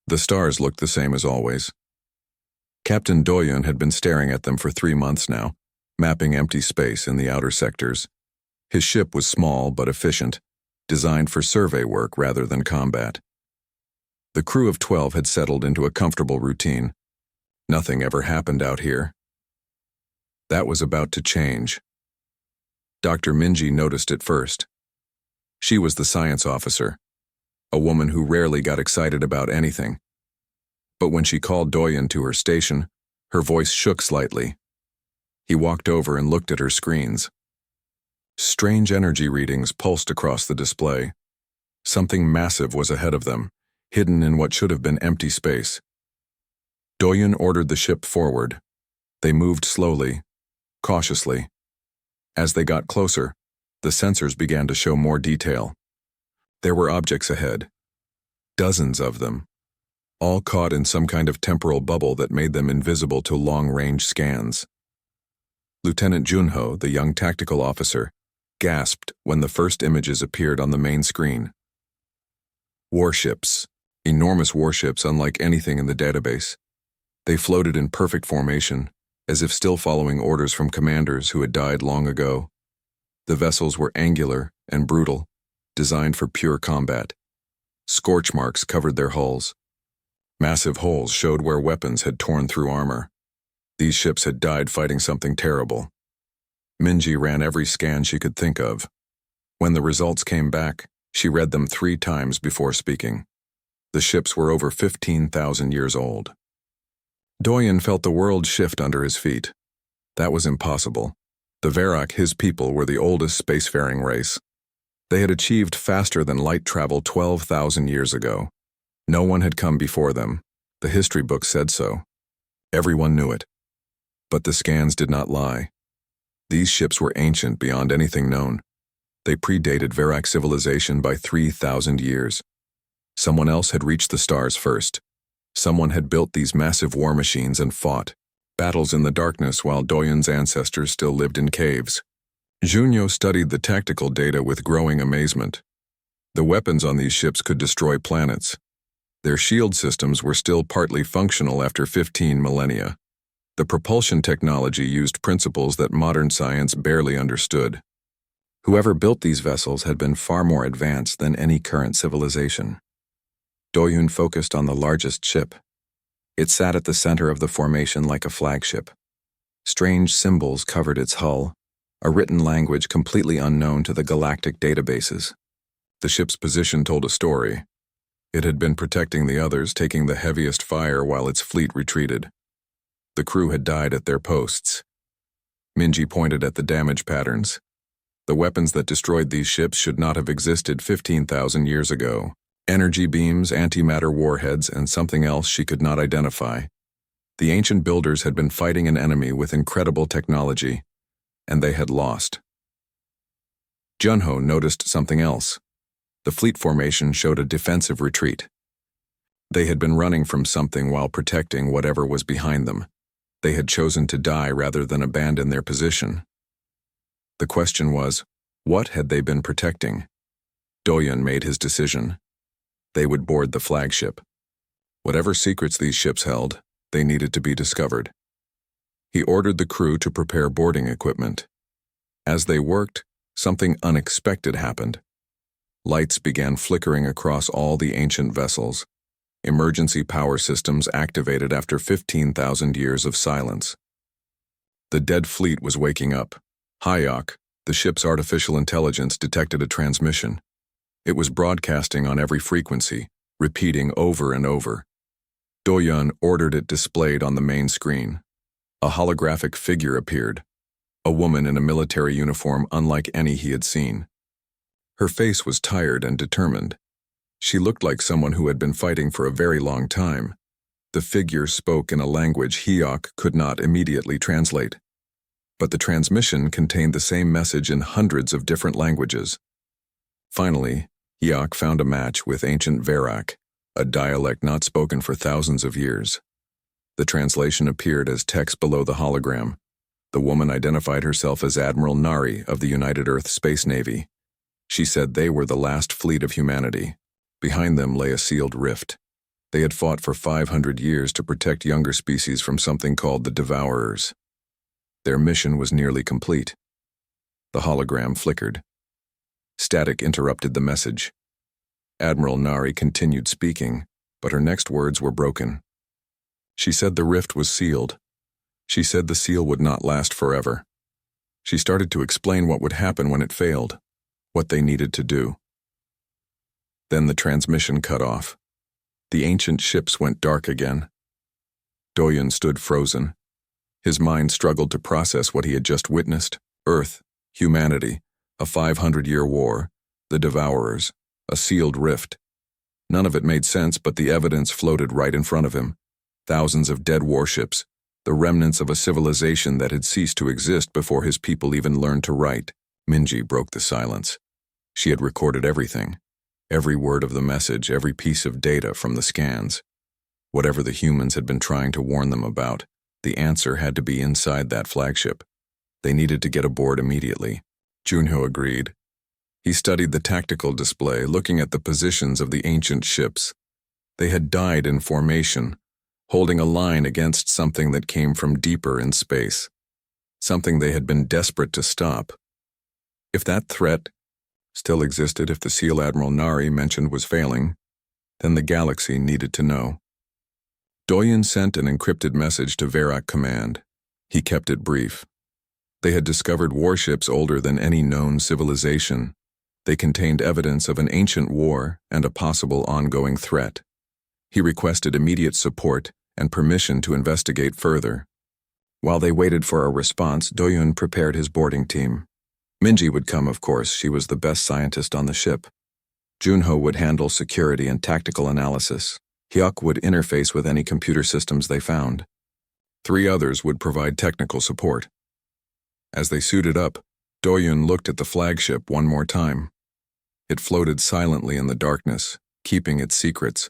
The stars looked the same as always. Captain Doyen had been staring at them for 3 months now, mapping empty space in the outer sectors. His ship was small but efficient, designed for survey work rather than combat. The crew of 12 had settled into a comfortable routine. Nothing ever happened out here. That was about to change. Dr. Minji noticed it first. She was the science officer, a woman who rarely got excited about anything. But when she called Doyen to her station, her voice shook slightly. He walked over and looked at her screens. Strange energy readings pulsed across the display. Something massive was ahead of them, hidden in what should have been empty space. Doyen ordered the ship forward. They moved slowly, cautiously. As they got closer, the sensors began to show more detail. There were objects ahead, dozens of them, all caught in some kind of temporal bubble that made them invisible to long-range scans. Lieutenant Junho, the young tactical officer, gasped when the first images appeared on the main screen. Warships, enormous warships unlike anything in the database. They floated in perfect formation, as if still following orders from commanders who had died long ago. The vessels were angular and brutal, designed for pure combat. Scorch marks covered their hulls. Massive holes showed where weapons had torn through armor. These ships had died fighting something terrible. Minji ran every scan she could think of. When the results came back, she read them 3 times before speaking. The ships were over 15,000 years old. Doyen felt the world shift under his feet. That was impossible. The Verak, his people, were the oldest spacefaring race. They had achieved faster than light travel 12,000 years ago. No one had come before them. The history books said so. Everyone knew it. But the scans did not lie. These ships were ancient beyond anything known. They predated Verak civilization by 3,000 years. Someone else had reached the stars first. Someone had built these massive war machines and fought battles in the darkness while Doyen's ancestors still lived in caves. Junyo studied the tactical data with growing amazement. The weapons on these ships could destroy planets. Their shield systems were still partly functional after 15 millennia. The propulsion technology used principles that modern science barely understood. Whoever built these vessels had been far more advanced than any current civilization. Doyen focused on the largest ship. It sat at the center of the formation like a flagship. Strange symbols covered its hull, a written language completely unknown to the galactic databases. The ship's position told a story. It had been protecting the others, taking the heaviest fire while its fleet retreated. The crew had died at their posts. Minji pointed at the damage patterns. The weapons that destroyed these ships should not have existed 15,000 years ago. Energy beams, antimatter warheads, and something else she could not identify. The ancient builders had been fighting an enemy with incredible technology, and they had lost. Junho noticed something else. The fleet formation showed a defensive retreat. They had been running from something while protecting whatever was behind them. They had chosen to die rather than abandon their position. The question was, what had they been protecting? Doyen made his decision. They would board the flagship. Whatever secrets these ships held, they needed to be discovered. He ordered the crew to prepare boarding equipment. As they worked, something unexpected happened. Lights began flickering across all the ancient vessels. Emergency power systems activated after 15,000 years of silence. The dead fleet was waking up. Hayok, the ship's artificial intelligence, detected a transmission. It was broadcasting on every frequency, repeating over and over. Doyen ordered it displayed on the main screen. A holographic figure appeared, a woman in a military uniform unlike any he had seen. Her face was tired and determined. She looked like someone who had been fighting for a very long time. The figure spoke in a language Hayok could not immediately translate. But the transmission contained the same message in hundreds of different languages. Finally, Hayok found a match with ancient Verak, a dialect not spoken for thousands of years. The translation appeared as text below the hologram. The woman identified herself as Admiral Nari of the United Earth Space Navy. She said they were the last fleet of humanity. Behind them lay a sealed rift. They had fought for 500 years to protect younger species from something called the Devourers. Their mission was nearly complete. The hologram flickered. Static interrupted the message. Admiral Nari continued speaking, but her next words were broken. She said the rift was sealed. She said the seal would not last forever. She started to explain what would happen when it failed, what they needed to do. Then the transmission cut off. The ancient ships went dark again. Doyen stood frozen. His mind struggled to process what he had just witnessed: Earth, humanity, a 500-year war, the Devourers, a sealed rift. None of it made sense, but the evidence floated right in front of him. Thousands of dead warships, the remnants of a civilization that had ceased to exist before his people even learned to write. Minji broke the silence. She had recorded everything. Every word of the message, every piece of data from the scans. Whatever the humans had been trying to warn them about, the answer had to be inside that flagship. They needed to get aboard immediately. Junho agreed. He studied the tactical display, looking at the positions of the ancient ships. They had died in formation, holding a line against something that came from deeper in space. Something they had been desperate to stop. If that threat still existed, if the SEAL Admiral Nari mentioned was failing, then the galaxy needed to know. Doyen sent an encrypted message to Verak Command. He kept it brief. They had discovered warships older than any known civilization. They contained evidence of an ancient war and a possible ongoing threat. He requested immediate support and permission to investigate further. While they waited for a response, Doyen prepared his boarding team. Minji would come, of course. She was the best scientist on the ship. Junho would handle security and tactical analysis. Hyuk would interface with any computer systems they found. 3 others would provide technical support. As they suited up, Doyen looked at the flagship one more time. It floated silently in the darkness, keeping its secrets.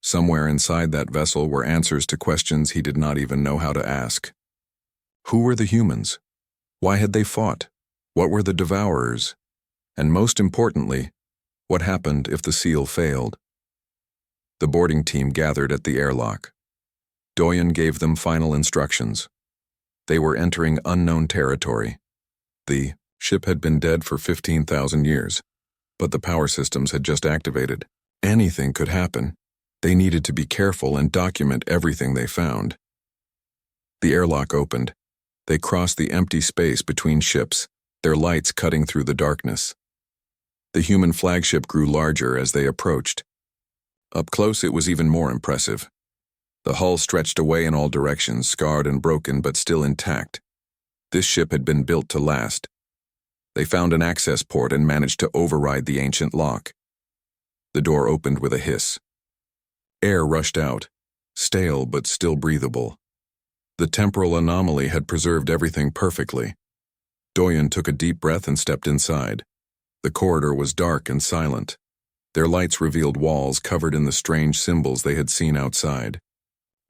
Somewhere inside that vessel were answers to questions he did not even know how to ask. Who were the humans? Why had they fought? What were the Devourers? And most importantly, what happened if the seal failed? The boarding team gathered at the airlock. Doyen gave them final instructions. They were entering unknown territory. The ship had been dead for 15,000 years, but the power systems had just activated. Anything could happen. They needed to be careful and document everything they found. The airlock opened. They crossed the empty space between ships, their lights cutting through the darkness. The human flagship grew larger as they approached. Up close, it was even more impressive. The hull stretched away in all directions, scarred and broken but still intact. This ship had been built to last. They found an access port and managed to override the ancient lock. The door opened with a hiss. Air rushed out, stale but still breathable. The temporal anomaly had preserved everything perfectly. Doyen took a deep breath and stepped inside. The corridor was dark and silent. Their lights revealed walls covered in the strange symbols they had seen outside.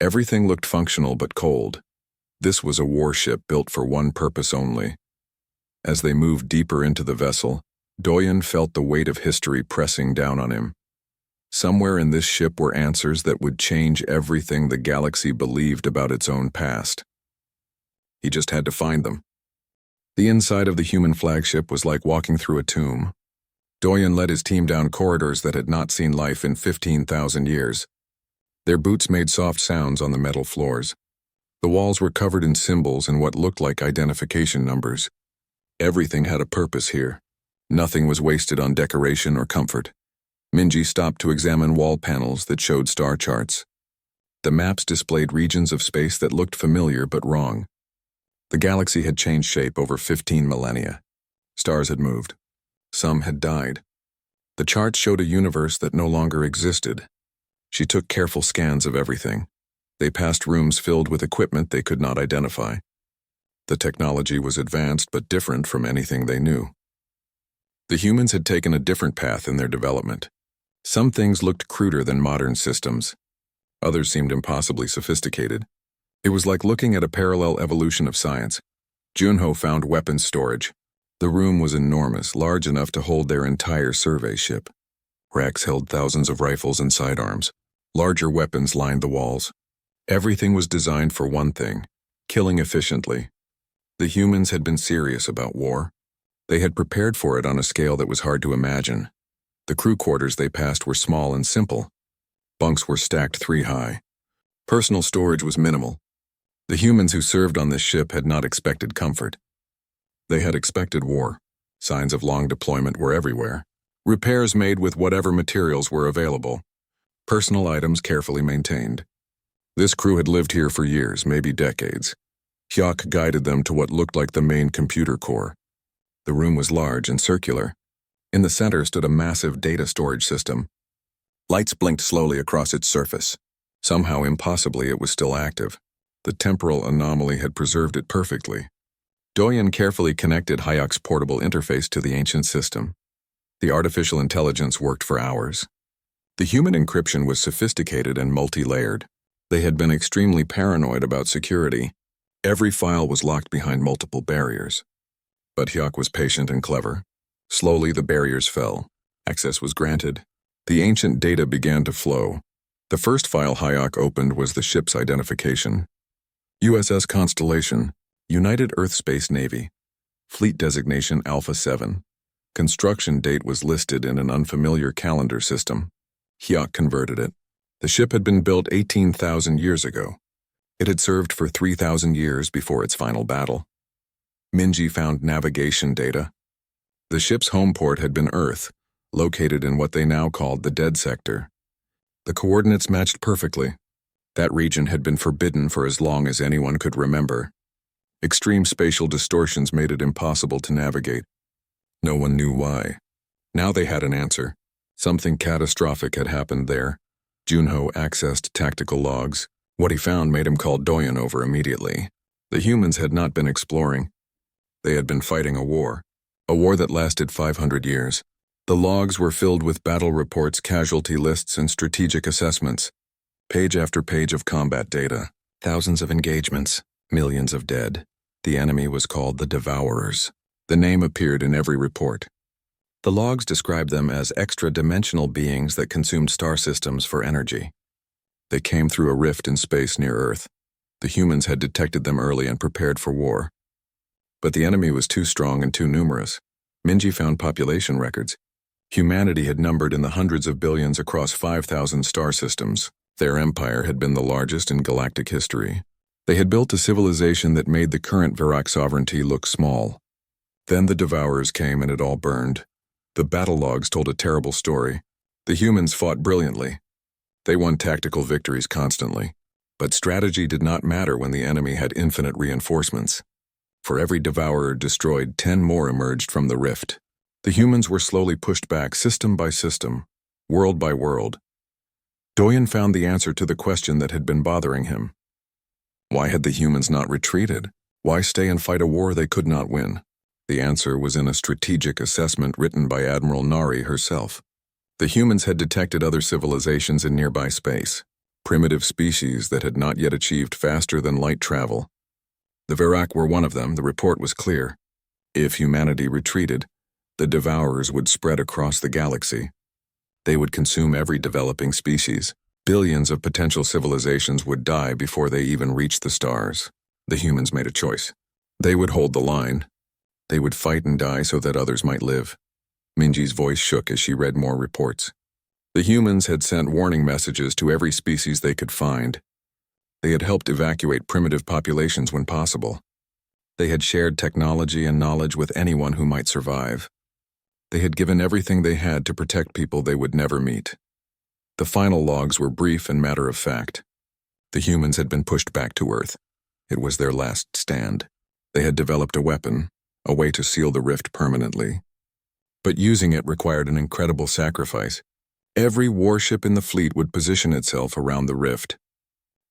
Everything looked functional but cold. This was a warship built for one purpose only. As they moved deeper into the vessel, Doyen felt the weight of history pressing down on him. Somewhere in this ship were answers that would change everything the galaxy believed about its own past. He just had to find them. The inside of the human flagship was like walking through a tomb. Doyen led his team down corridors that had not seen life in 15,000 years. Their boots made soft sounds on the metal floors. The walls were covered in symbols and what looked like identification numbers. Everything had a purpose here. Nothing was wasted on decoration or comfort. Minji stopped to examine wall panels that showed star charts. The maps displayed regions of space that looked familiar but wrong. The galaxy had changed shape over 15 millennia. Stars had moved. Some had died. The charts showed a universe that no longer existed. She took careful scans of everything. They passed rooms filled with equipment they could not identify. The technology was advanced but different from anything they knew. The humans had taken a different path in their development. Some things looked cruder than modern systems. Others seemed impossibly sophisticated. It was like looking at a parallel evolution of science. Junho found weapons storage. The room was enormous, large enough to hold their entire survey ship. Racks held thousands of rifles and sidearms. Larger weapons lined the walls. Everything was designed for one thing: killing efficiently. The humans had been serious about war. They had prepared for it on a scale that was hard to imagine. The crew quarters they passed were small and simple. Bunks were stacked 3 high. Personal storage was minimal. The humans who served on this ship had not expected comfort. They had expected war. Signs of long deployment were everywhere. Repairs made with whatever materials were available. Personal items carefully maintained. This crew had lived here for years, maybe decades. Hyok guided them to what looked like the main computer core. The room was large and circular. In the center stood a massive data storage system. Lights blinked slowly across its surface. Somehow, impossibly, it was still active. The temporal anomaly had preserved it perfectly. Doyen carefully connected Hyok's portable interface to the ancient system. The artificial intelligence worked for hours. The human encryption was sophisticated and multi-layered. They had been extremely paranoid about security. Every file was locked behind multiple barriers. But Hyok was patient and clever. Slowly, the barriers fell. Access was granted. The ancient data began to flow. The first file Hyok opened was the ship's identification. USS Constellation, United Earth Space Navy. Fleet designation Alpha 7. Construction date was listed in an unfamiliar calendar system. Hyok converted it. The ship had been built 18,000 years ago. It had served for 3,000 years before its final battle. Minji found navigation data. The ship's home port had been Earth, located in what they now called the Dead Sector. The coordinates matched perfectly. That region had been forbidden for as long as anyone could remember. Extreme spatial distortions made it impossible to navigate. No one knew why. Now they had an answer. Something catastrophic had happened there. Junho accessed tactical logs. What he found made him call Doyen over immediately. The humans had not been exploring. They had been fighting a war that lasted 500 years. The logs were filled with battle reports, casualty lists, and strategic assessments. Page after page of combat data. Thousands of engagements, millions of dead. The enemy was called the Devourers. The name appeared in every report. The logs described them as extra-dimensional beings that consumed star systems for energy. They came through a rift in space near Earth. The humans had detected them early and prepared for war. But the enemy was too strong and too numerous. Minji found population records. Humanity had numbered in the hundreds of billions across 5,000 star systems. Their empire had been the largest in galactic history. They had built a civilization that made the current Virac sovereignty look small. Then the Devourers came and it all burned. The battle logs told a terrible story. The humans fought brilliantly. They won tactical victories constantly. But strategy did not matter when the enemy had infinite reinforcements. For every Devourer destroyed, 10 more emerged from the rift. The humans were slowly pushed back system by system, world by world. Doyen found the answer to the question that had been bothering him. Why had the humans not retreated? Why stay and fight a war they could not win? The answer was in a strategic assessment written by Admiral Nari herself. The humans had detected other civilizations in nearby space, primitive species that had not yet achieved faster-than-light travel. The Virac were one of them. The report was clear. If humanity retreated, the Devourers would spread across the galaxy. They would consume every developing species. Billions of potential civilizations would die before they even reached the stars. The humans made a choice. They would hold the line. They would fight and die so that others might live. Minji's voice shook as she read more reports. The humans had sent warning messages to every species they could find. They had helped evacuate primitive populations when possible. They had shared technology and knowledge with anyone who might survive. They had given everything they had to protect people they would never meet. The final logs were brief and matter-of-fact. The humans had been pushed back to Earth. It was their last stand. They had developed a weapon, a way to seal the rift permanently. But using it required an incredible sacrifice. Every warship in the fleet would position itself around the rift.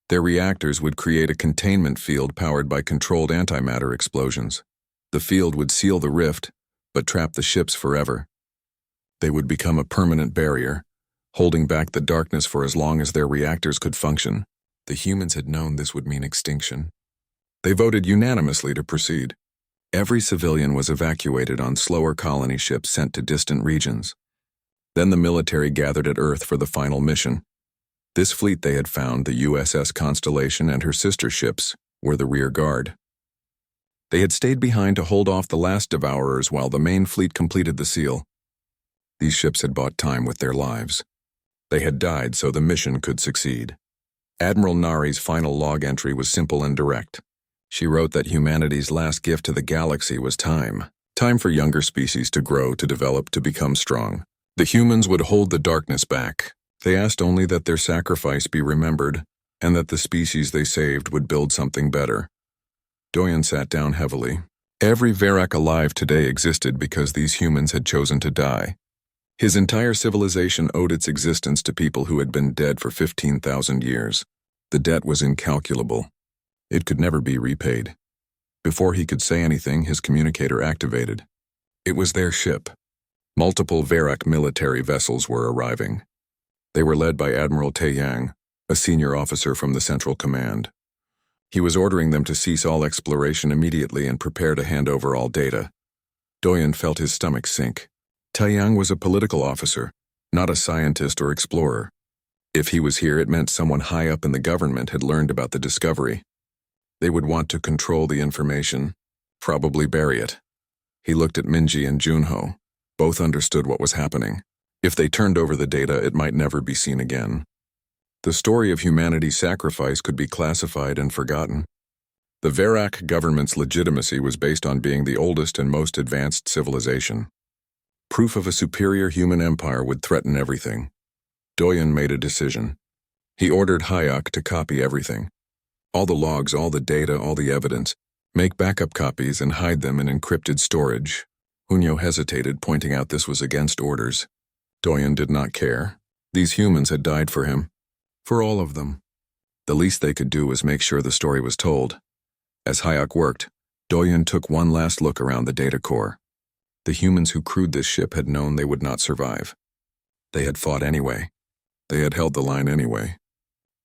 Their reactors would create a containment field powered by controlled antimatter explosions. The field would seal the rift, but trap the ships forever. They would become a permanent barrier, holding back the darkness for as long as their reactors could function. The humans had known this would mean extinction. They voted unanimously to proceed. Every civilian was evacuated on slower colony ships sent to distant regions. Then the military gathered at Earth for the final mission. This fleet they had found, the USS Constellation and her sister ships, were the rear guard. They had stayed behind to hold off the last devourers while the main fleet completed the seal. These ships had bought time with their lives. They had died so the mission could succeed. Admiral Nari's final log entry was simple and direct. She wrote that humanity's last gift to the galaxy was time. Time for younger species to grow, to develop, to become strong. The humans would hold the darkness back. They asked only that their sacrifice be remembered, and that the species they saved would build something better. Doyen sat down heavily. Every Verak alive today existed because these humans had chosen to die. His entire civilization owed its existence to people who had been dead for 15,000 years. The debt was incalculable. It could never be repaid. Before he could say anything, his communicator activated. It was their ship. Multiple Verak military vessels were arriving. They were led by Admiral Taeyang, a senior officer from the Central Command. He was ordering them to cease all exploration immediately and prepare to hand over all data. Doyen felt his stomach sink. Taeyang was a political officer, not a scientist or explorer. If he was here, it meant someone high up in the government had learned about the discovery. They would want to control the information, probably bury it. He looked at Minji and Junho. Both understood what was happening. If they turned over the data, it might never be seen again. The story of humanity's sacrifice could be classified and forgotten. The Verak government's legitimacy was based on being the oldest and most advanced civilization. Proof of a superior human empire would threaten everything. Doyen made a decision. He ordered Hayek to copy everything. All the logs, all the data, all the evidence. Make backup copies and hide them in encrypted storage. Hunyo hesitated, pointing out this was against orders. Doyen did not care. These humans had died for him. For all of them. The least they could do was make sure the story was told. As Hayek worked, Doyen took one last look around the data core. The humans who crewed this ship had known they would not survive. They had fought anyway. They had held the line anyway.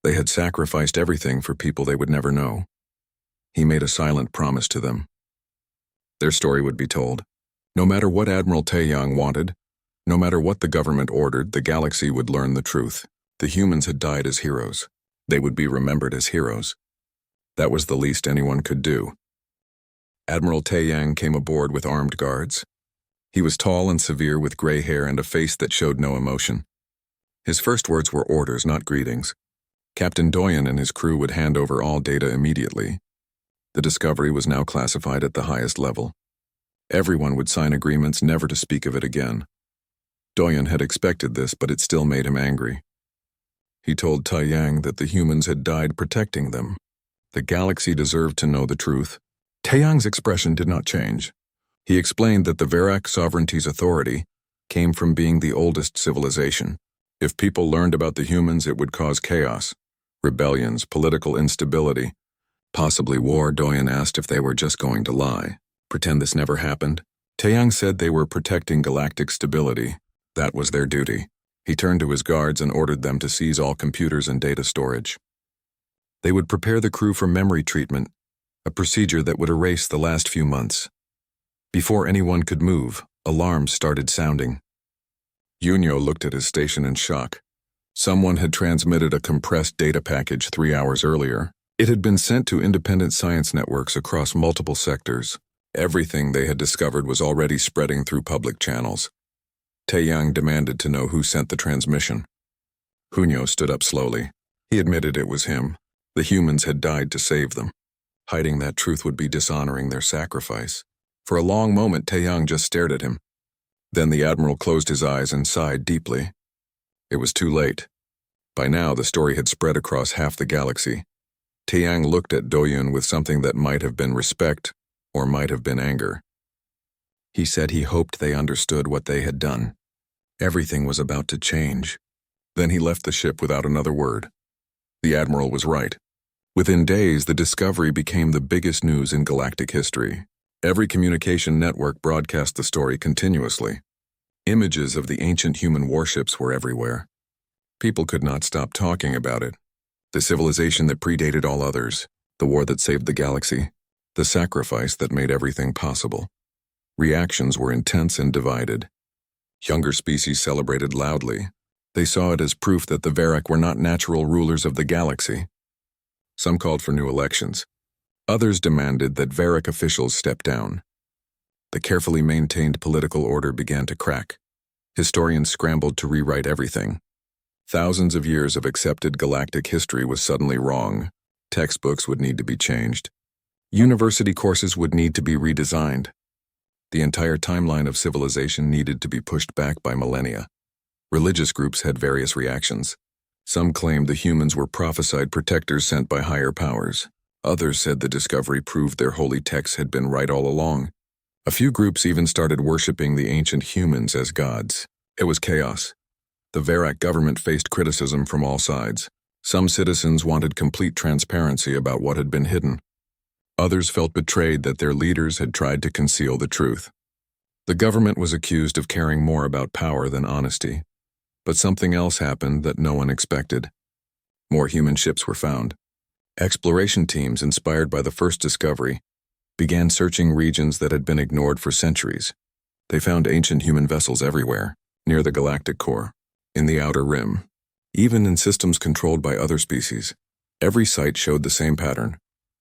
They had sacrificed everything for people they would never know. He made a silent promise to them. Their story would be told. No matter what Admiral Taeyang wanted, no matter what the government ordered, the galaxy would learn the truth. The humans had died as heroes. They would be remembered as heroes. That was the least anyone could do. Admiral Taeyang came aboard with armed guards. He was tall and severe with gray hair and a face that showed no emotion. His first words were orders, not greetings. Captain Doyen and his crew would hand over all data immediately. The discovery was now classified at the highest level. Everyone would sign agreements never to speak of it again. Doyen had expected this, but it still made him angry. He told Taeyang that the humans had died protecting them. The galaxy deserved to know the truth. Taeyang's expression did not change. He explained that the Verak sovereignty's authority came from being the oldest civilization. If people learned about the humans, it would cause chaos, rebellions, political instability, possibly war. Doyen asked if they were just going to lie, pretend this never happened. Taeyang said they were protecting galactic stability. That was their duty. He turned to his guards and ordered them to seize all computers and data storage. They would prepare the crew for memory treatment, a procedure that would erase the last few months. Before anyone could move, alarms started sounding. Yunyo looked at his station in shock. Someone had transmitted a compressed data package 3 hours earlier. It had been sent to independent science networks across multiple sectors. Everything they had discovered was already spreading through public channels. Taeyang demanded to know who sent the transmission. Hunyo stood up slowly. He admitted it was him. The humans had died to save them. Hiding that truth would be dishonoring their sacrifice. For a long moment, Taeyang just stared at him. Then the Admiral closed his eyes and sighed deeply. It was too late. By now, the story had spread across half the galaxy. Taeyang looked at Doyen with something that might have been respect or might have been anger. He said he hoped they understood what they had done. Everything was about to change. Then he left the ship without another word. The Admiral was right. Within days, the discovery became the biggest news in galactic history. Every communication network broadcast the story continuously. Images of the ancient human warships were everywhere. People could not stop talking about it. The civilization that predated all others, the war that saved the galaxy, the sacrifice that made everything possible. Reactions were intense and divided. Younger species celebrated loudly. They saw it as proof that the Varrock were not natural rulers of the galaxy. Some called for new elections. Others demanded that Varrock officials step down. The carefully maintained political order began to crack. Historians scrambled to rewrite everything. Thousands of years of accepted galactic history was suddenly wrong. Textbooks would need to be changed. University courses would need to be redesigned. The entire timeline of civilization needed to be pushed back by millennia. Religious groups had various reactions. Some claimed the humans were prophesied protectors sent by higher powers. Others said the discovery proved their holy texts had been right all along. A few groups even started worshipping the ancient humans as gods. It was chaos. The Varrock government faced criticism from all sides. Some citizens wanted complete transparency about what had been hidden. Others felt betrayed that their leaders had tried to conceal the truth. The government was accused of caring more about power than honesty. But something else happened that no one expected. More human ships were found. Exploration teams, inspired by the first discovery, began searching regions that had been ignored for centuries. They found ancient human vessels everywhere, near the galactic core, in the outer rim, even in systems controlled by other species. Every site showed the same pattern.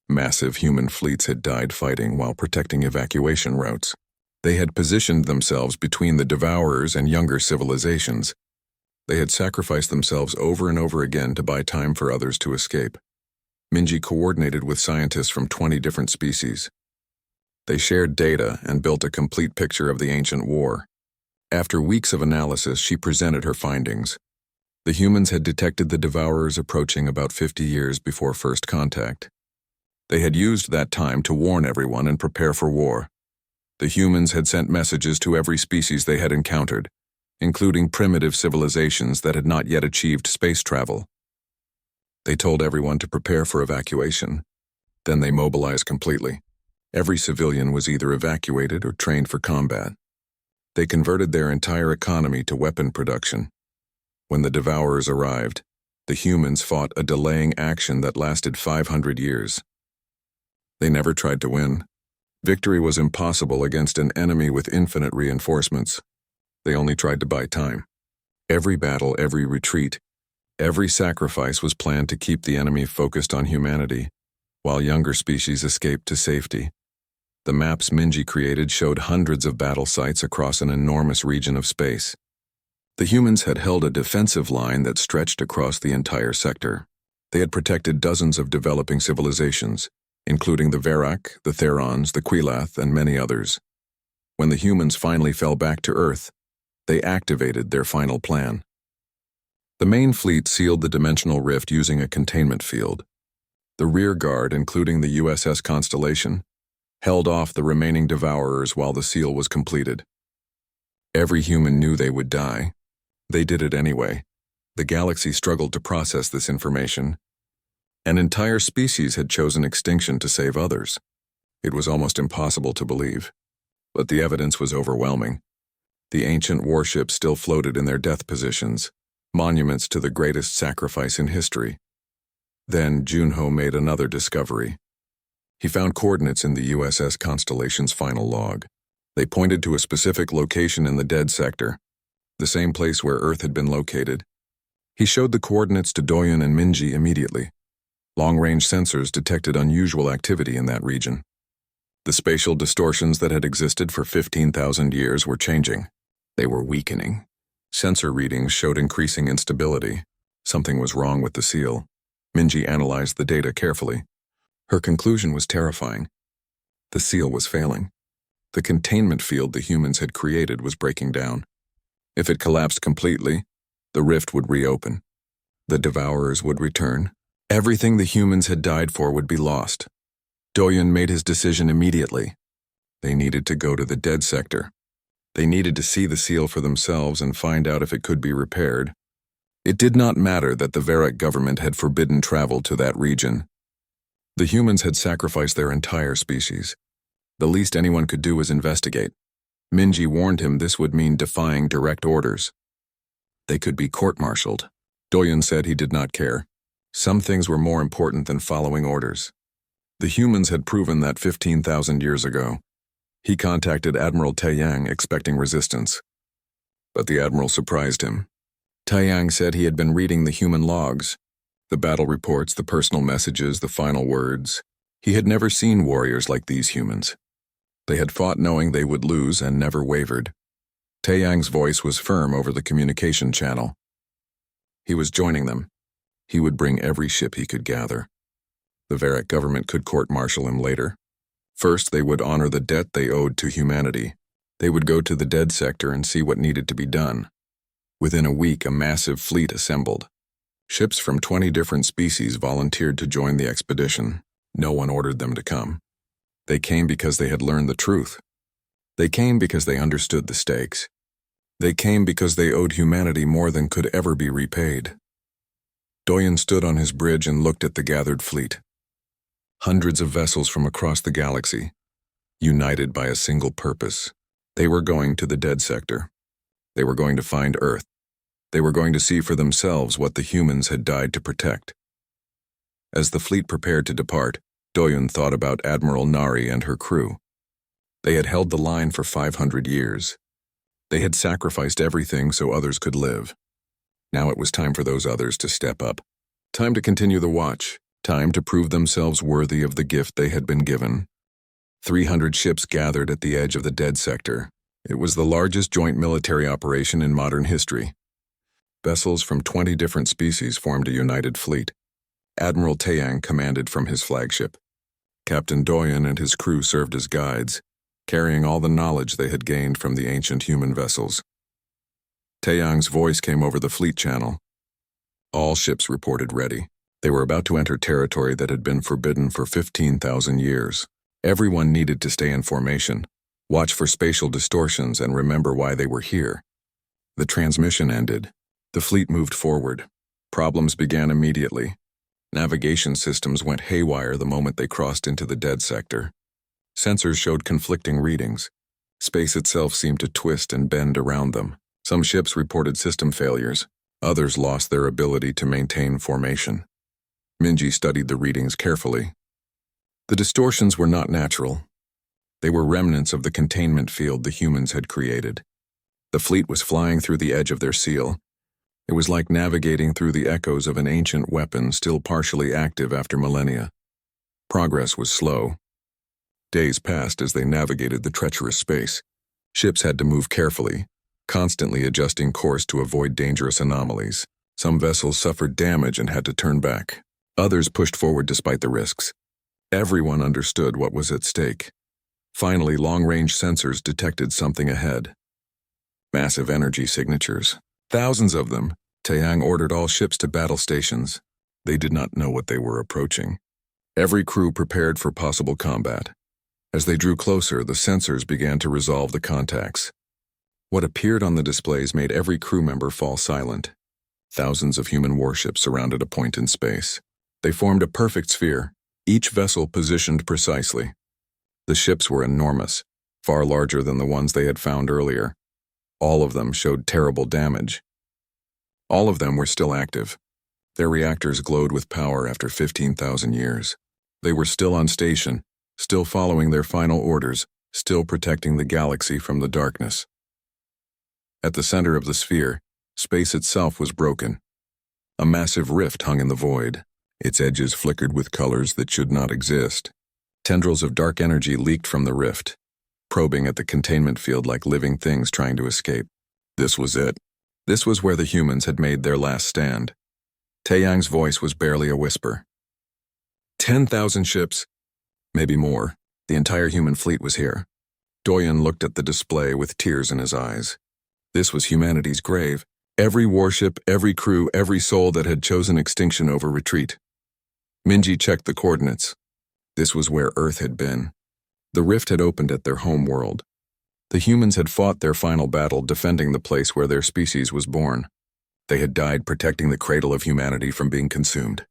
Massive human fleets had died fighting while protecting evacuation routes. They had positioned themselves between the Devourers and younger civilizations. They had sacrificed themselves over and over again to buy time for others to escape. Minji coordinated with scientists from 20 different species. They shared data and built a complete picture of the ancient war. After weeks of analysis, she presented her findings. The humans had detected the Devourers approaching about 50 years before first contact. They had used that time to warn everyone and prepare for war. The humans had sent messages to every species they had encountered, including primitive civilizations that had not yet achieved space travel. They told everyone to prepare for evacuation. Then they mobilized completely. Every civilian was either evacuated or trained for combat. They converted their entire economy to weapon production. When the Devourers arrived, the humans fought a delaying action that lasted 500 years. They never tried to win. Victory was impossible against an enemy with infinite reinforcements. They only tried to buy time. Every battle, every retreat, every sacrifice was planned to keep the enemy focused on humanity, while younger species escaped to safety. The maps Minji created showed hundreds of battle sites across an enormous region of space. The humans had held a defensive line that stretched across the entire sector. They had protected dozens of developing civilizations, including the Varrock, the Therons, the Quilath, and many others. When the humans finally fell back to Earth, they activated their final plan. The main fleet sealed the dimensional rift using a containment field. The rear guard, including the USS Constellation, held off the remaining Devourers while the seal was completed. Every human knew they would die. They did it anyway. The galaxy struggled to process this information. An entire species had chosen extinction to save others. It was almost impossible to believe. But the evidence was overwhelming. The ancient warships still floated in their death positions, monuments to the greatest sacrifice in history. Then Junho made another discovery. He found coordinates in the USS Constellation's final log. They pointed to a specific location in the dead sector, the same place where Earth had been located. He showed the coordinates to Doyon and Minji immediately. Long-range sensors detected unusual activity in that region. The spatial distortions that had existed for 15,000 years were changing. They were weakening. Sensor readings showed increasing instability. Something was wrong with the seal. Minji analyzed the data carefully. Her conclusion was terrifying. The seal was failing. The containment field the humans had created was breaking down. If it collapsed completely, the rift would reopen. The Devourers would return. Everything the humans had died for would be lost. Doyon made his decision immediately. They needed to go to the dead sector. They needed to see the seal for themselves and find out if it could be repaired. It did not matter that the Varrock government had forbidden travel to that region. The humans had sacrificed their entire species. The least anyone could do was investigate. Minji warned him this would mean defying direct orders. They could be court-martialed. Doyon said he did not care. Some things were more important than following orders. The humans had proven that 15,000 years ago. He contacted Admiral Taeyang expecting resistance. But the Admiral surprised him. Taiyang said he had been reading the human logs, the battle reports, the personal messages, the final words. He had never seen warriors like these humans. They had fought knowing they would lose and never wavered. Taiyang's voice was firm over the communication channel. He was joining them. He would bring every ship he could gather. The Varric government could court-martial him later. First, they would honor the debt they owed to humanity. They would go to the dead sector and see what needed to be done. Within a week, a massive fleet assembled. Ships from 20 different species volunteered to join the expedition. No one ordered them to come. They came because they had learned the truth. They came because they understood the stakes. They came because they owed humanity more than could ever be repaid. Doyen stood on his bridge and looked at the gathered fleet. Hundreds of vessels from across the galaxy, united by a single purpose. They were going to the dead sector. They were going to find Earth. They were going to see for themselves what the humans had died to protect. As the fleet prepared to depart, Doyen thought about Admiral Nari and her crew. They had held the line for 500 years. They had sacrificed everything so others could live. Now it was time for those others to step up. Time to continue the watch. Time to prove themselves worthy of the gift they had been given. 300 ships gathered at the edge of the dead sector. It was the largest joint military operation in modern history. Vessels from 20 different species formed a united fleet. Admiral Taiyang commanded from his flagship. Captain Doyen and his crew served as guides, carrying all the knowledge they had gained from the ancient human vessels. Taiyang's voice came over the fleet channel. All ships reported ready. They were about to enter territory that had been forbidden for 15,000 years. Everyone needed to stay in formation, watch for spatial distortions, and remember why they were here. The transmission ended. The fleet moved forward. Problems began immediately. Navigation systems went haywire the moment they crossed into the dead sector. Sensors showed conflicting readings. Space itself seemed to twist and bend around them. Some ships reported system failures. Others lost their ability to maintain formation. Minji studied the readings carefully. The distortions were not natural. They were remnants of the containment field the humans had created. The fleet was flying through the edge of their seal. It was like navigating through the echoes of an ancient weapon still partially active after millennia. Progress was slow. Days passed as they navigated the treacherous space. Ships had to move carefully, constantly adjusting course to avoid dangerous anomalies. Some vessels suffered damage and had to turn back. Others pushed forward despite the risks. Everyone understood what was at stake. Finally, long-range sensors detected something ahead. Massive energy signatures. Thousands of them. Taiyang ordered all ships to battle stations. They did not know what they were approaching. Every crew prepared for possible combat. As they drew closer, the sensors began to resolve the contacts. What appeared on the displays made every crew member fall silent. Thousands of human warships surrounded a point in space. They formed a perfect sphere, each vessel positioned precisely. The ships were enormous, far larger than the ones they had found earlier. All of them showed terrible damage. All of them were still active. Their reactors glowed with power after 15,000 years. They were still on station, still following their final orders, still protecting the galaxy from the darkness. At the center of the sphere, space itself was broken. A massive rift hung in the void. Its edges flickered with colors that should not exist. Tendrils of dark energy leaked from the rift, probing at the containment field like living things trying to escape. This was it. This was where the humans had made their last stand. Taiyang's voice was barely a whisper. 10,000 ships, maybe more. The entire human fleet was here. Doyen looked at the display with tears in his eyes. This was humanity's grave. Every warship, every crew, every soul that had chosen extinction over retreat. Minji checked the coordinates. This was where Earth had been. The rift had opened at their home world. The humans had fought their final battle defending the place where their species was born. They had died protecting the cradle of humanity from being consumed.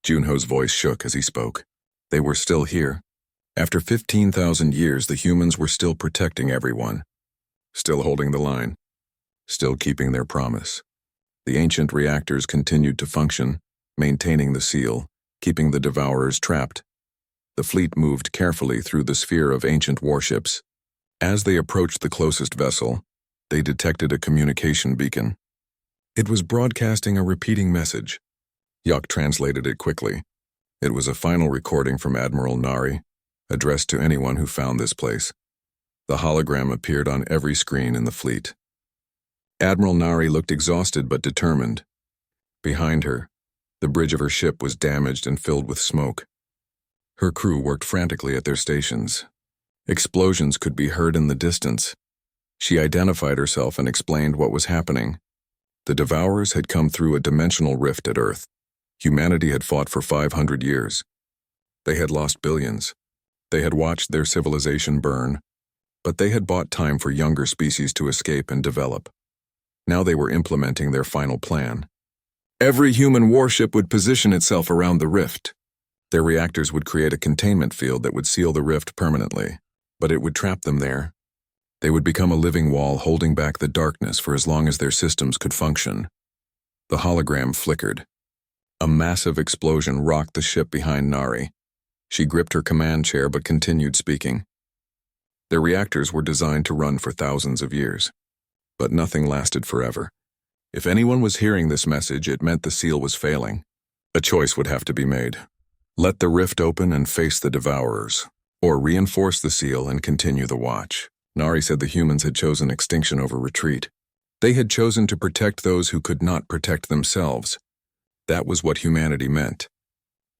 Junho's voice shook as he spoke. They were still here. After 15,000 years, the humans were still protecting everyone. Still holding the line. Still keeping their promise. The ancient reactors continued to function, maintaining the seal, keeping the devourers trapped. The fleet moved carefully through the sphere of ancient warships. As they approached the closest vessel, they detected a communication beacon. It was broadcasting a repeating message. Yuck translated it quickly. It was a final recording from Admiral Nari, addressed to anyone who found this place. The hologram appeared on every screen in the fleet. Admiral Nari looked exhausted but determined. Behind her, the bridge of her ship was damaged and filled with smoke. Her crew worked frantically at their stations. Explosions could be heard in the distance. She identified herself and explained what was happening. The Devourers had come through a dimensional rift at Earth. Humanity had fought for 500 years. They had lost billions. They had watched their civilization burn, but they had bought time for younger species to escape and develop. Now they were implementing their final plan. Every human warship would position itself around the rift. Their reactors would create a containment field that would seal the rift permanently, but it would trap them there. They would become a living wall holding back the darkness for as long as their systems could function. The hologram flickered. A massive explosion rocked the ship behind Nari. She gripped her command chair but continued speaking. Their reactors were designed to run for thousands of years, but nothing lasted forever. If anyone was hearing this message, it meant the seal was failing. A choice would have to be made. Let the rift open and face the Devourers, or reinforce the seal and continue the watch. Nari said the humans had chosen extinction over retreat. They had chosen to protect those who could not protect themselves. That was what humanity meant.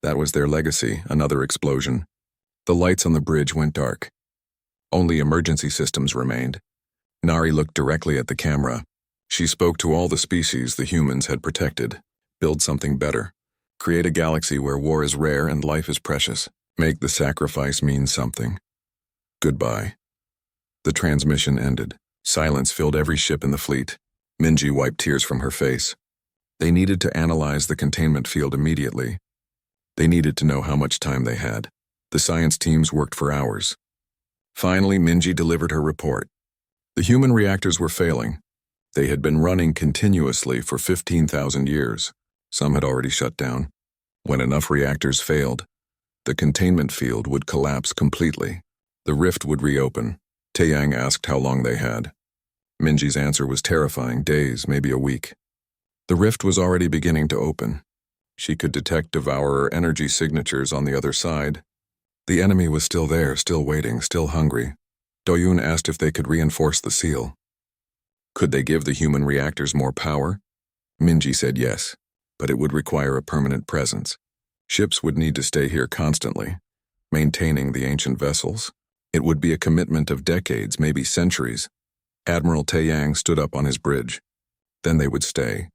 That was their legacy. Another explosion. The lights on the bridge went dark. Only emergency systems remained. Nari looked directly at the camera. She spoke to all the species the humans had protected. Build something better. Create a galaxy where war is rare and life is precious. Make the sacrifice mean something. Goodbye. The transmission ended. Silence filled every ship in the fleet. Minji wiped tears from her face. They needed to analyze the containment field immediately. They needed to know how much time they had. The science teams worked for hours. Finally, Minji delivered her report. The human reactors were failing. They had been running continuously for 15,000 years. Some had already shut down. When enough reactors failed, the containment field would collapse completely. The rift would reopen. Taeyang asked how long they had. Minji's answer was terrifying, days, maybe a week. The rift was already beginning to open. She could detect Devourer energy signatures on the other side. The enemy was still there, still waiting, still hungry. Doyun asked if they could reinforce the seal. Could they give the human reactors more power? Minji said yes, but it would require a permanent presence. Ships would need to stay here constantly, maintaining the ancient vessels. It would be a commitment of decades, maybe centuries. Admiral Taeyang stood up on his bridge. Then they would stay.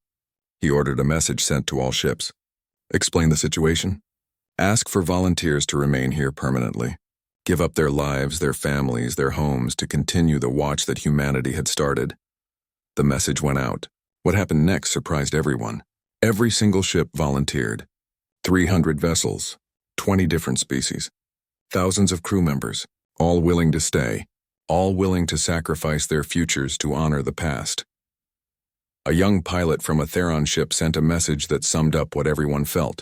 He ordered a message sent to all ships. Explain the situation. Ask for volunteers to remain here permanently. Give up their lives, their families, their homes to continue the watch that humanity had started. The message went out. What happened next surprised everyone. Every single ship volunteered. 300 vessels, 20 different species, thousands of crew members, all willing to stay, all willing to sacrifice their futures to honor the past. A young pilot from a Theron ship sent a message that summed up what everyone felt.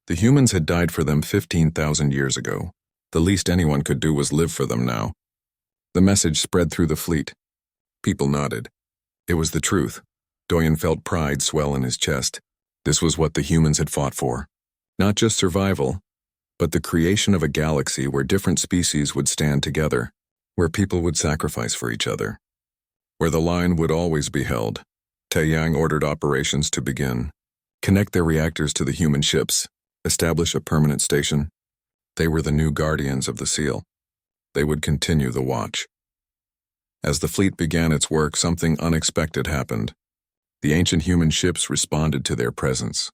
The humans had died for them 15,000 years ago. The least anyone could do was live for them now. The message spread through the fleet. People nodded. It was the truth. Doyen felt pride swell in his chest. This was what the humans had fought for. Not just survival, but the creation of a galaxy where different species would stand together, where people would sacrifice for each other, where the line would always be held. Taeyang ordered operations to begin. Connect their reactors to the human ships, establish a permanent station. They were the new guardians of the seal. They would continue the watch. As the fleet began its work, something unexpected happened. The ancient human ships responded to their presence.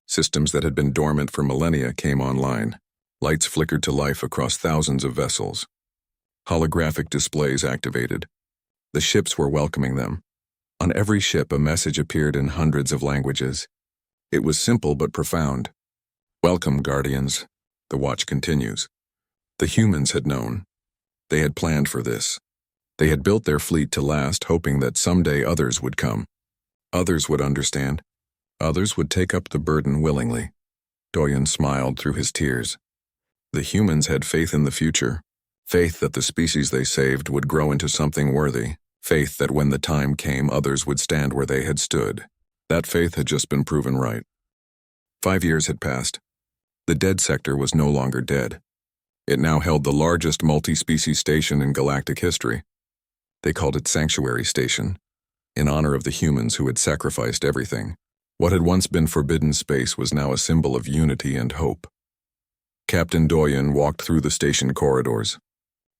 Systems that had been dormant for millennia came online. Lights flickered to life across thousands of vessels. Holographic displays activated. The ships were welcoming them. On every ship, a message appeared in hundreds of languages. It was simple but profound. Welcome, Guardians. The watch continues. The humans had known. They had planned for this. They had built their fleet to last, hoping that someday others would come. Others would understand. Others would take up the burden willingly. Doyen smiled through his tears. The humans had faith in the future. Faith that the species they saved would grow into something worthy. Faith that when the time came, others would stand where they had stood. That faith had just been proven right. 5 years had passed. The dead sector was no longer dead. It now held the largest multi-species station in galactic history. They called it Sanctuary Station, in honor of the humans who had sacrificed everything. What had once been forbidden space was now a symbol of unity and hope. Captain Doyen walked through the station corridors.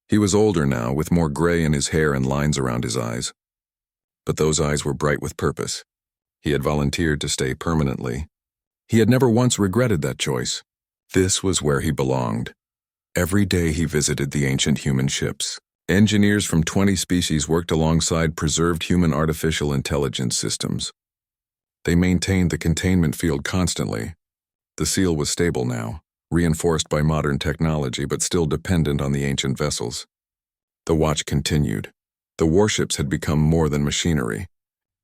He was older now, with more gray in his hair and lines around his eyes. But those eyes were bright with purpose. He had volunteered to stay permanently. He had never once regretted that choice. This was where he belonged. Every day he visited the ancient human ships. Engineers from 20 species worked alongside preserved human artificial intelligence systems. They maintained the containment field constantly. The seal was stable now, reinforced by modern technology but still dependent on the ancient vessels. The watch continued. The warships had become more than machinery.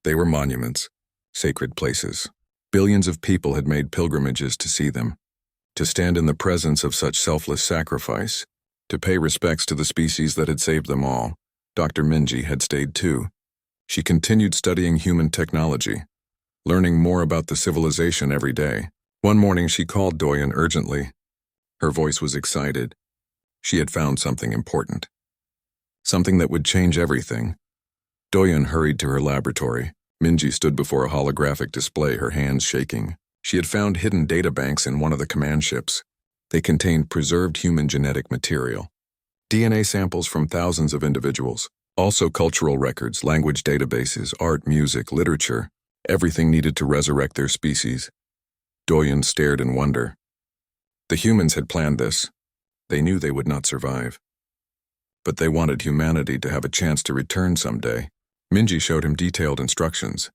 They were monuments, sacred places. Billions of people had made pilgrimages to see them, to stand in the presence of such selfless sacrifice, to pay respects to the species that had saved them all. Dr. Minji had stayed too. She continued studying human technology, learning more about the civilization every day. One morning she called Doyen urgently. Her voice was excited. She had found something important. Something that would change everything. Doyen hurried to her laboratory. Minji stood before a holographic display, her hands shaking. She had found hidden databanks in one of the command ships. They contained preserved human genetic material, DNA samples from thousands of individuals, also cultural records, language databases, art, music, literature, everything needed to resurrect their species. Doyen stared in wonder. The humans had planned this. They knew they would not survive. But they wanted humanity to have a chance to return someday. Minji showed him detailed instructions,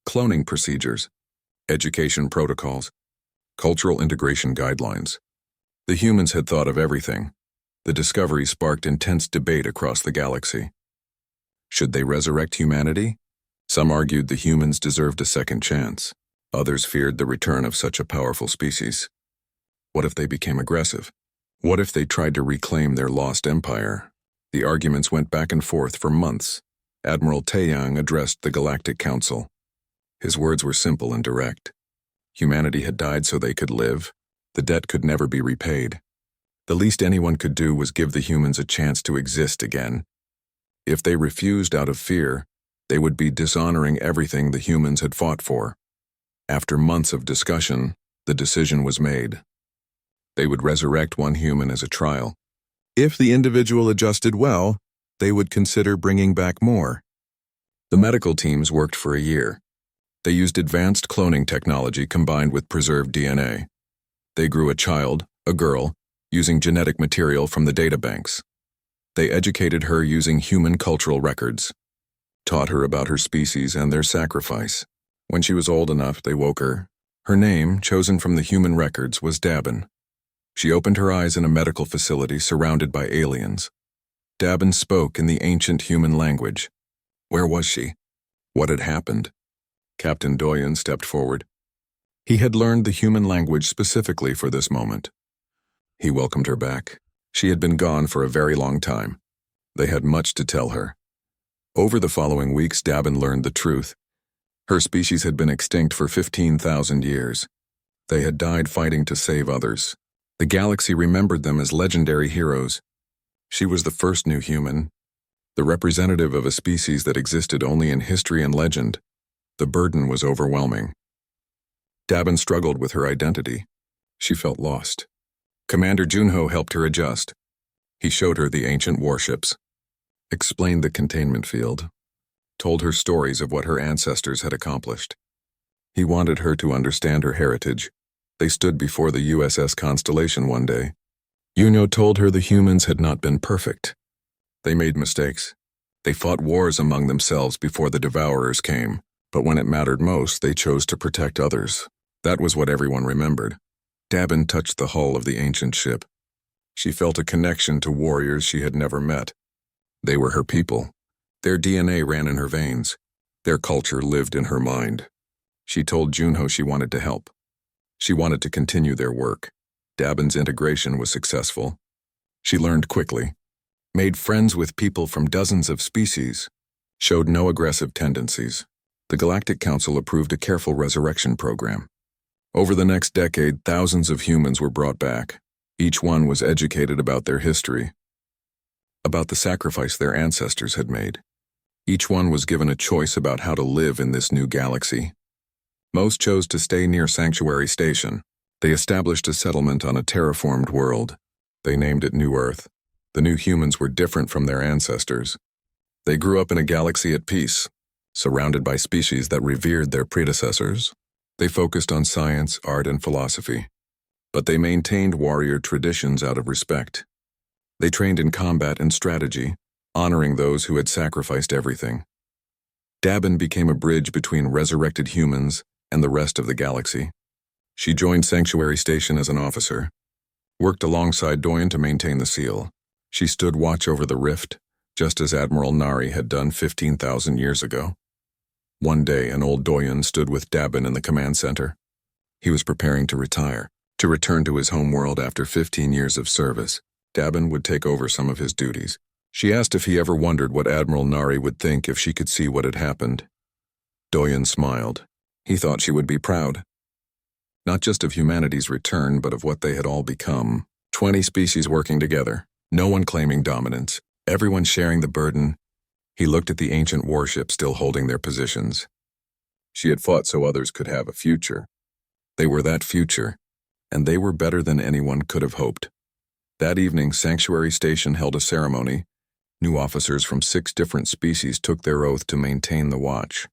cloning procedures, education protocols, cultural integration guidelines. The humans had thought of everything. The discovery sparked intense debate across the galaxy. Should they resurrect humanity? Some argued the humans deserved a second chance. Others feared the return of such a powerful species. What if they became aggressive? What if they tried to reclaim their lost empire? The arguments went back and forth for months. Admiral Taeyang addressed the Galactic Council. His words were simple and direct. Humanity had died so they could live. The debt could never be repaid. The least anyone could do was give the humans a chance to exist again. If they refused out of fear, they would be dishonoring everything the humans had fought for. After months of discussion, the decision was made. They would resurrect one human as a trial. If the individual adjusted well, they would consider bringing back more. The medical teams worked for a year. They used advanced cloning technology combined with preserved DNA. They grew a child, a girl, using genetic material from the databanks. They educated her using human cultural records, taught her about her species and their sacrifice. When she was old enough, they woke her. Her name, chosen from the human records, was Dabin. She opened her eyes in a medical facility surrounded by aliens. Dabin spoke in the ancient human language. Where was she? What had happened? Captain Doyen stepped forward. He had learned the human language specifically for this moment. He welcomed her back. She had been gone for a very long time. They had much to tell her. Over the following weeks, Dabin learned the truth. Her species had been extinct for 15,000 years. They had died fighting to save others. The galaxy remembered them as legendary heroes. She was the first new human, the representative of a species that existed only in history and legend. The burden was overwhelming. Dabin struggled with her identity. She felt lost. Commander Junho helped her adjust. He showed her the ancient warships, explained the containment field, told her stories of what her ancestors had accomplished. He wanted her to understand her heritage. They stood before the USS Constellation one day. Junho told her the humans had not been perfect. They made mistakes. They fought wars among themselves before the Devourers came, but when it mattered most, they chose to protect others. That was what everyone remembered. Dabin touched the hull of the ancient ship. She felt a connection to warriors she had never met. They were her people. Their DNA ran in her veins. Their culture lived in her mind. She told Junho she wanted to help. She wanted to continue their work. Dabin's integration was successful. She learned quickly, made friends with people from dozens of species, showed no aggressive tendencies. The Galactic Council approved a careful resurrection program. Over the next decade, thousands of humans were brought back. Each one was educated about their history, about the sacrifice their ancestors had made. Each one was given a choice about how to live in this new galaxy. Most chose to stay near Sanctuary Station. They established a settlement on a terraformed world. They named it New Earth. The new humans were different from their ancestors. They grew up in a galaxy at peace, surrounded by species that revered their predecessors. They focused on science, art, and philosophy. But they maintained warrior traditions out of respect. They trained in combat and strategy, honoring those who had sacrificed everything. Dabin became a bridge between resurrected humans and the rest of the galaxy. She joined Sanctuary Station as an officer, worked alongside Doyen to maintain the seal. She stood watch over the rift, just as Admiral Nari had done 15,000 years ago. One day, an old Doyen stood with Dabin in the command center. He was preparing to retire, to return to his homeworld after 15 years of service. Dabin would take over some of his duties. She asked if he ever wondered what Admiral Nari would think if she could see what had happened. Doyen smiled. He thought she would be proud. Not just of humanity's return, but of what they had all become. 20 species working together, no one claiming dominance, everyone sharing the burden. He looked at the ancient warships still holding their positions. She had fought so others could have a future. They were that future, and they were better than anyone could have hoped. That evening, Sanctuary Station held a ceremony. New officers from 6 different species took their oath to maintain the watch.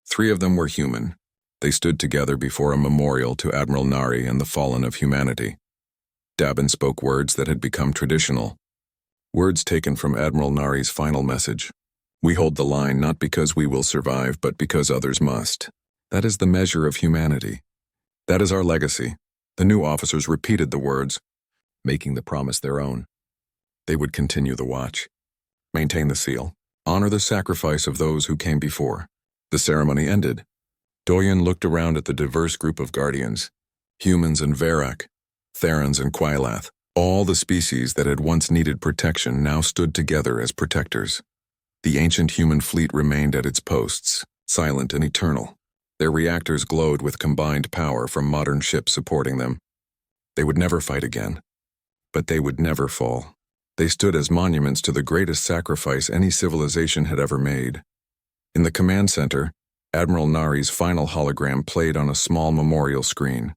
3 of them were human. They stood together before a memorial to Admiral Nari and the fallen of humanity. Dabin spoke words that had become traditional. Words taken from Admiral Nari's final message. We hold the line not because we will survive, but because others must. That is the measure of humanity. That is our legacy. The new officers repeated the words, making the promise their own. They would continue the watch, maintain the seal, honor the sacrifice of those who came before. The ceremony ended. Doyen looked around at the diverse group of guardians, humans and Verak, Therans and Quilath. All the species that had once needed protection now stood together as protectors. The ancient human fleet remained at its posts, silent and eternal. Their reactors glowed with combined power from modern ships supporting them. They would never fight again, but they would never fall. They stood as monuments to the greatest sacrifice any civilization had ever made. In the command center, Admiral Nari's final hologram played on a small memorial screen.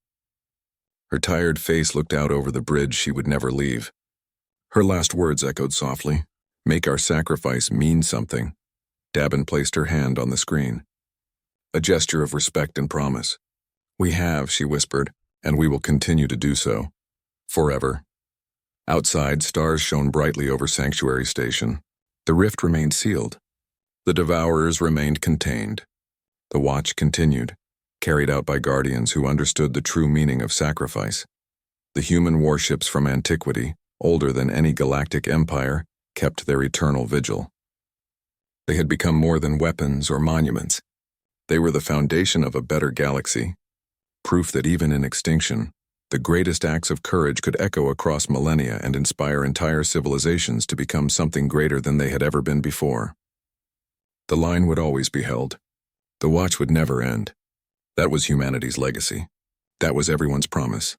Her tired face looked out over the bridge she would never leave. Her last words echoed softly, "Make our sacrifice mean something." Dabin placed her hand on the screen. A gesture of respect and promise. "We have," she whispered, "and we will continue to do so. Forever." Outside, stars shone brightly over Sanctuary Station. The rift remained sealed. The devourers remained contained. The watch continued, carried out by guardians who understood the true meaning of sacrifice. The human warships from antiquity, older than any galactic empire, kept their eternal vigil. They had become more than weapons or monuments. They were the foundation of a better galaxy, proof that even in extinction, the greatest acts of courage could echo across millennia and inspire entire civilizations to become something greater than they had ever been before. The line would always be held. The watch would never end. That was humanity's legacy. That was everyone's promise.